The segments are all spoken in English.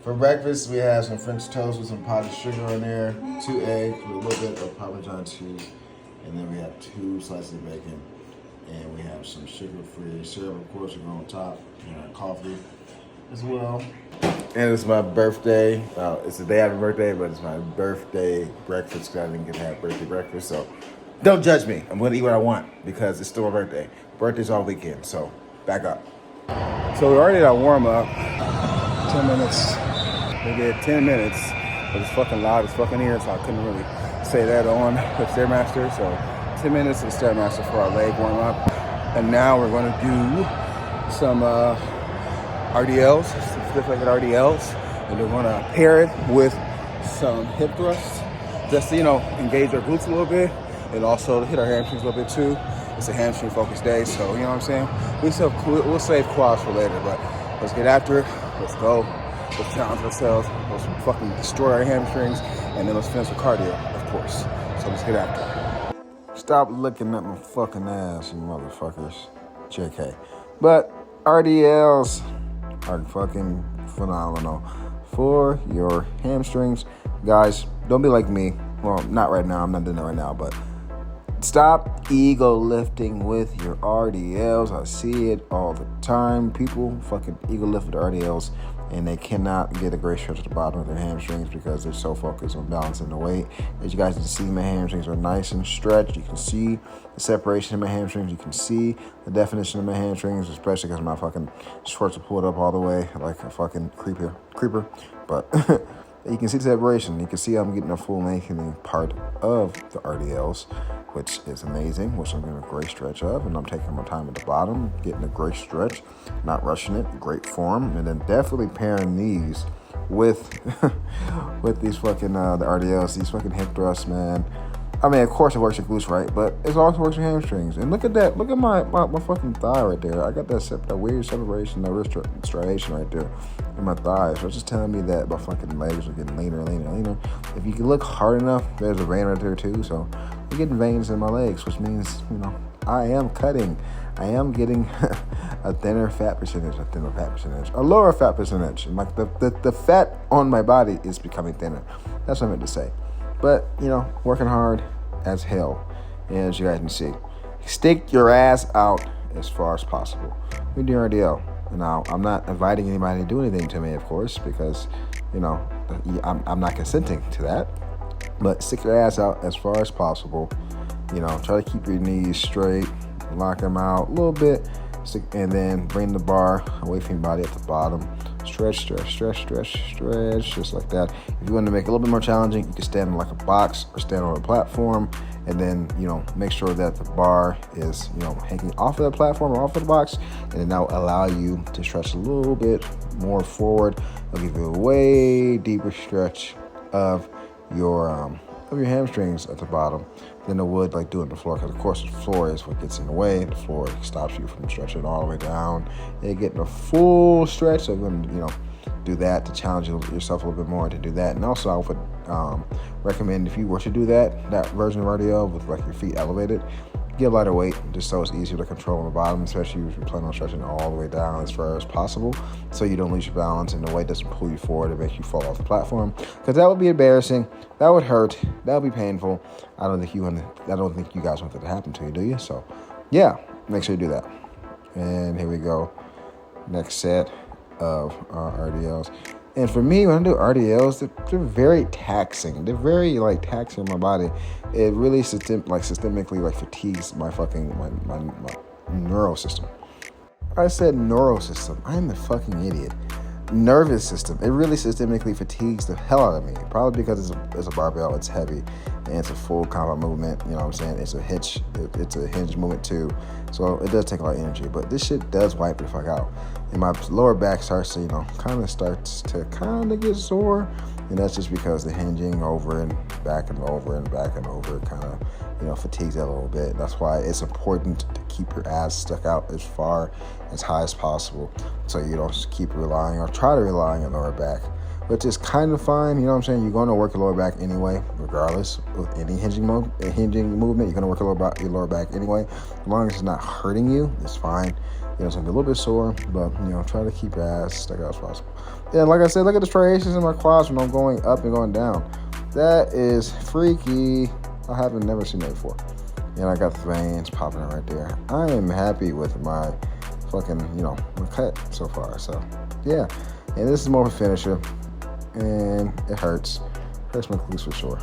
For breakfast, we have some French toast with some powdered sugar in there, 2 eggs with a little bit of Parmesan cheese, and then we have 2 slices of bacon, and we have some sugar-free syrup, of course, to go on top, and our coffee as well. And it's my birthday. It's the day after my birthday, but it's my birthday breakfast because I didn't get to have birthday breakfast. So don't judge me. I'm going to eat what I want because it's still my birthday. Birthday's all weekend, so back up. So we already did our warm-up. 10 minutes. We did 10 minutes, but it's fucking loud as fucking here, so I couldn't really say that on the Stairmaster. So 10 minutes of the Stairmaster for our leg warm-up. And now we're going to do some RDLs, some stiff-legged RDLs, and we're going to pair it with some hip thrusts just to, engage our glutes a little bit and also to hit our hamstrings a little bit too. It's a hamstring-focused day, so, you know what I'm saying? We'll save quads for later, but let's get after it. Let's go. Let's challenge ourselves. Let's fucking destroy our hamstrings, and then let's finish with cardio, of course. So let's get after it. Stop looking at my fucking ass, you motherfuckers. JK. But RDLs are fucking phenomenal for your hamstrings. Guys, don't be like me. Well, not right now. I'm not doing that right now, but stop ego lifting with your RDLs. I see it all the time. People fucking ego lift with RDLs and they cannot get a great stretch at the bottom of their hamstrings because they're so focused on balancing the weight. As you guys can see, my hamstrings are nice and stretched. You can see the separation of my hamstrings. You can see the definition of my hamstrings, especially because my fucking shorts are pulled up all the way like a fucking creeper. But you can see the separation. You can see I'm getting a full lengthening part of the RDLs, which is amazing, which I'm getting a great stretch of, and I'm taking my time at the bottom, getting a great stretch, not rushing it, great form, and then definitely pairing these with with these fucking the RDLs, these fucking hip thrusts, man. I mean, of course it works your glutes, right? But it also works your hamstrings. And look at that. Look at my fucking thigh right there. I got that weird separation, that wrist striation right there in my thighs. So it's just telling me that my fucking legs are getting leaner. If you can look hard enough, there's a vein right there too. So I'm getting veins in my legs, which means, I am cutting. I am getting a thinner fat percentage, a lower fat percentage. Like the fat on my body is becoming thinner. That's what I meant to say. But, working hard as hell. And as you guys can see, stick your ass out as far as possible. We do RDL. Now, I'm not inviting anybody to do anything to me, of course, because, I'm not consenting to that. But stick your ass out as far as possible. Try to keep your knees straight, lock them out a little bit, and then bring the bar away from your body at the bottom. Stretch, just like that. If you want to make it a little bit more challenging, you can stand on like a box or stand on a platform, and then, make sure that the bar is, hanging off of the platform or off of the box, and then that will allow you to stretch a little bit more forward. It'll give you a way deeper stretch of your hamstrings at the bottom than it would like doing the floor, because of course the floor is what gets in the way. The floor stops you from stretching all the way down and getting a full stretch. So you're going to do that to challenge yourself a little bit more to do that. And also I would recommend, if you were to do that version of RDL with like your feet elevated, get a lighter weight just so it's easier to control on the bottom, especially if you're planning on stretching all the way down as far as possible, so you don't lose your balance and the weight doesn't pull you forward and make you fall off the platform, because that would be embarrassing, that would hurt, that would be painful. I don't think you guys want that to happen to you, do you? So yeah, make sure you do that. And here we go, next set of RDLs. And for me, when I do RDLs, they're very taxing. They're very taxing my body. It really systemically fatigues my neural system. I said neural system. I'm a fucking idiot. Nervous system. It really systemically fatigues the hell out of me. Probably because it's a barbell. It's heavy and it's a full compound movement. You know what I'm saying? It's a hitch. It's a hinge movement too. So it does take a lot of energy. But this shit does wipe the fuck out. And my lower back starts to, kind of get sore. And that's just because the hinging over and back and over kind of, fatigues that a little bit. That's why it's important to keep your ass stuck out as far as high as possible, so you don't keep relying or try to rely on your lower back, which is kind of fine. You know what I'm saying? You're going to work your lower back anyway, regardless of any hinging movement. You're going to work your lower back anyway. As long as it's not hurting you, it's fine. It's gonna be a little bit sore, but try to keep your ass stuck out as possible. Yeah, like I said, look at the striations in my quads when I'm going up and going down. That is freaky. I haven't never seen that before. And I got the veins popping right there. I am happy with my fucking, my cut so far. So, yeah. And this is more of a finisher. And it hurts. Hurts my glutes for sure.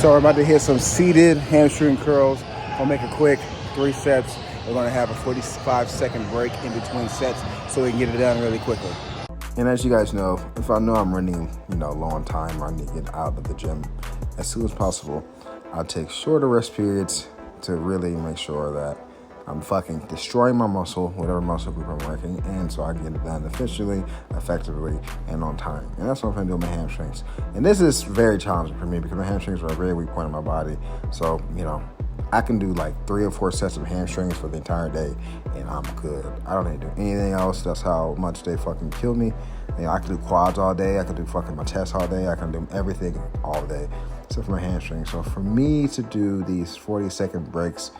So we're about to hit some seated hamstring curls. I'll make it quick. 3 sets. We're going to have a 45-second break in between sets so we can get it done really quickly. And as you guys know, if I know I'm running, low on time, or I need to get out of the gym as soon as possible, I'll take shorter rest periods to really make sure that I'm fucking destroying my muscle, whatever muscle group I'm working, and so I can get it done efficiently, effectively, and on time. And that's what I'm going to do with my hamstrings. And this is very challenging for me because my hamstrings are a very weak point in my body. So, I can do like 3 or 4 sets of hamstrings for the entire day, and I'm good. I don't need to do anything else. That's how much they fucking kill me. I can do quads all day. I can do fucking my chest all day. I can do everything all day except for my hamstrings. So for me to do these 40-second breaks,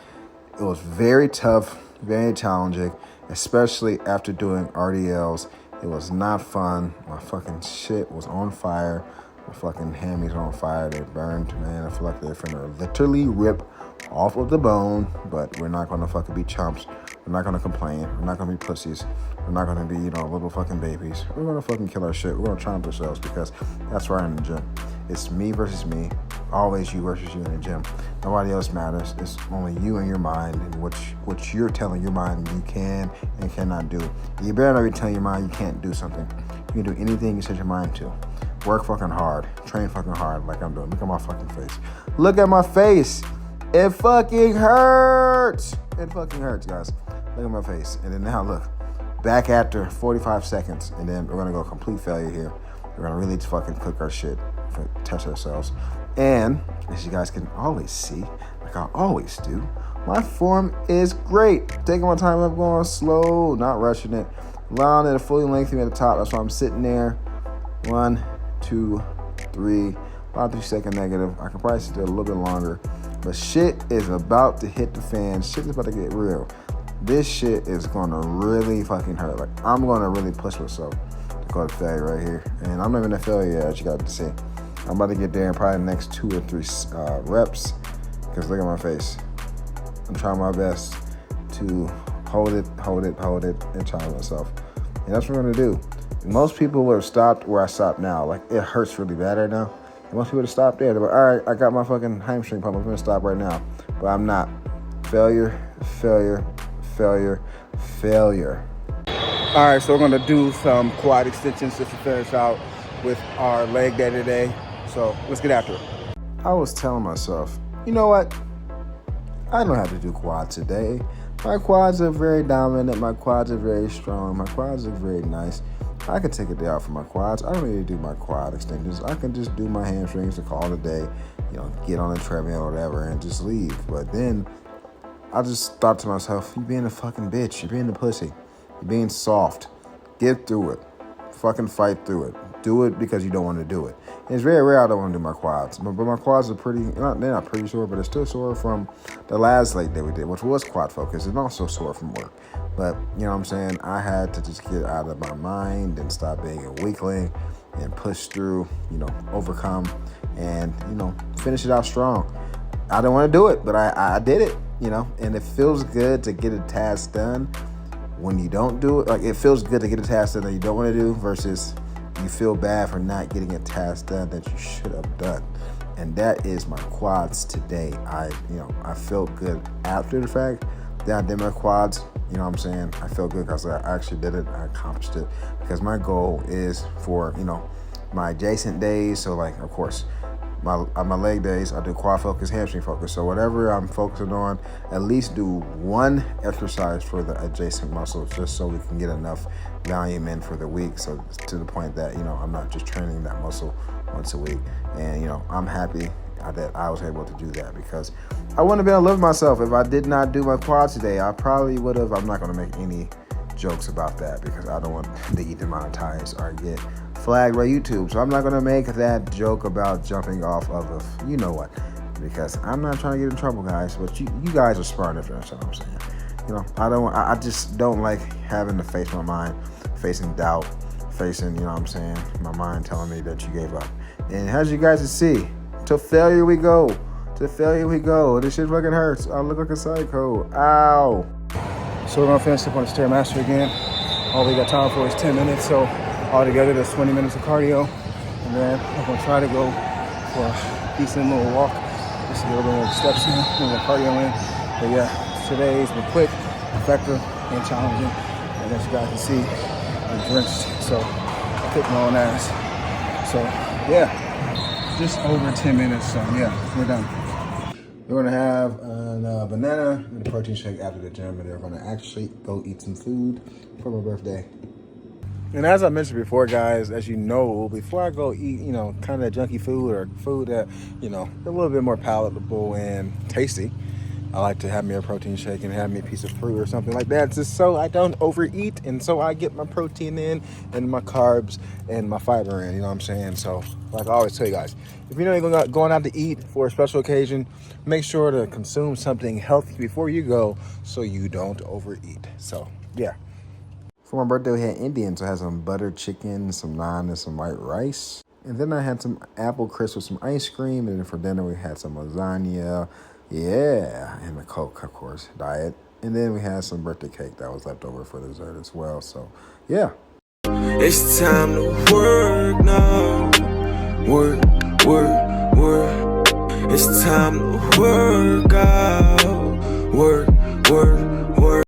it was very tough, very challenging, especially after doing RDLs. It was not fun. My fucking shit was on fire. My fucking hammies are on fire. They burned, man. I feel like they're finna literally rip off of the bone, but we're not gonna fucking be chumps. We're not gonna complain. We're not gonna be pussies. We're not gonna be, little fucking babies. We're gonna fucking kill our shit. We're gonna triumph ourselves because that's where I'm in the gym. It's me versus me. Always you versus you in the gym. Nobody else matters. It's only you and your mind and what you're telling your mind you can and cannot do. You better not be telling your mind you can't do something. You can do anything you set your mind to. Work fucking hard. Train fucking hard like I'm doing. Look at my fucking face. Look at my face. It fucking hurts. It fucking hurts, guys. Look at my face. And then now look. Back after 45 seconds. And then we're going to go complete failure here. We're going to really fucking cook our shit. Test ourselves. And as you guys can always see, like I always do, my form is great. Taking my time up, going slow, not rushing it. Allowing it to fully lengthen at the top. That's why I'm sitting there. 1, 2, 3. About 3 second negative. I can probably sit there a little bit longer. But shit is about to hit the fan. Shit is about to get real. This shit is going to really fucking hurt. Like, I'm going to really push myself to go to failure right here. And I'm not even a failure yet, as you got to see. I'm about to get there in probably the next 2 or 3 reps. Because look at my face. I'm trying my best to hold it, and challenge myself. And that's what I'm going to do. Most people would have stopped where I stopped now. Like, it hurts really bad right now. Most people would have stopped there. They're like, all right, I got my fucking hamstring pump. I'm going to stop right now. But I'm not. Failure, failure, failure, failure. All right, so we're going to do some quad extensions just to finish out with our leg day today. So let's get after it. I was telling myself, you know what? I don't have to do quads today. My quads are very dominant. My quads are very strong. My quads are very nice. I can take a day off for my quads. I don't need to do my quad extensions. I can just do my hamstrings to call it a day, get on the treadmill or whatever and just leave. But then I just thought to myself, you're being a fucking bitch. You're being a pussy. You're being soft. Get through it. Fucking fight through it. Do it because you don't want to do it. And it's very rare I don't want to do my quads. But my quads are they're not pretty sore, but they're still sore from the last leg that we did, which was quad focus, and also sore from work. But, you know what I'm saying? I had to just get out of my mind and stop being a weakling and push through, overcome and, finish it out strong. I didn't want to do it, but I did it, and it feels good to get a task done when you don't do it. Like, it feels good to get a task done that you don't want to do versus you feel bad for not getting a task done that you should have done. And that is my quads today. I felt good after the fact that I did my quads. You know what I'm saying? I felt good because I actually did it. I accomplished it because my goal is for, my adjacent days. So, like, of course, my leg days, I do quad focus, hamstring focus. So whatever I'm focusing on, at least do one exercise for the adjacent muscles just so we can get enough volume in for the week. So to the point that, I'm not just training that muscle once a week. And, I'm happy that I was able to do that because I wouldn't have been able to live myself if I did not do my quads today. I probably would have. I'm not going to make any jokes about that because I don't want to get demonetized or get flagged by YouTube. So I'm not going to make that joke about jumping off of what, because I'm not trying to get in trouble, guys. But you guys are smart enough to understand what I'm saying. I just don't like having to face my mind, facing doubt, facing, what I'm saying, my mind telling me that you gave up. And as you guys can see, to failure we go. To failure we go. This shit fucking hurts. I look like a psycho. Ow. So we're gonna finish up on the Stairmaster again. All we got time for is 10 minutes, so altogether there's 20 minutes of cardio. And then I'm gonna try to go for a decent little walk, just to get a little more steps in, a little cardio in. But yeah, today's been quick, effective, and challenging. And as you guys can see, I'm drenched, so I kicked my own ass. So yeah, just over 10 minutes, so yeah, we're done. We're gonna have a banana and a protein shake after the gym, and then we're gonna actually go eat some food for my birthday. And as I mentioned before, guys, as you know, before I go eat, kind of junky food or food that, a little bit more palatable and tasty, I like to have me a protein shake and have me a piece of fruit or something like that, just so I don't overeat and so I get my protein in and my carbs and my fiber in, you know what I'm saying? So, like I always tell you guys, if you're going out to eat for a special occasion, make sure to consume something healthy before you go so you don't overeat. So, yeah. For my birthday, we had Indian, so I had some buttered chicken, some naan, and some white rice. And then I had some apple crisp with some ice cream. And then for dinner, we had some lasagna. Yeah, and the Coke, of course, diet. And then we had some birthday cake that was left over for dessert as well. So, yeah. It's time to work now. Work, work, work. It's time to work out. Work, work, work.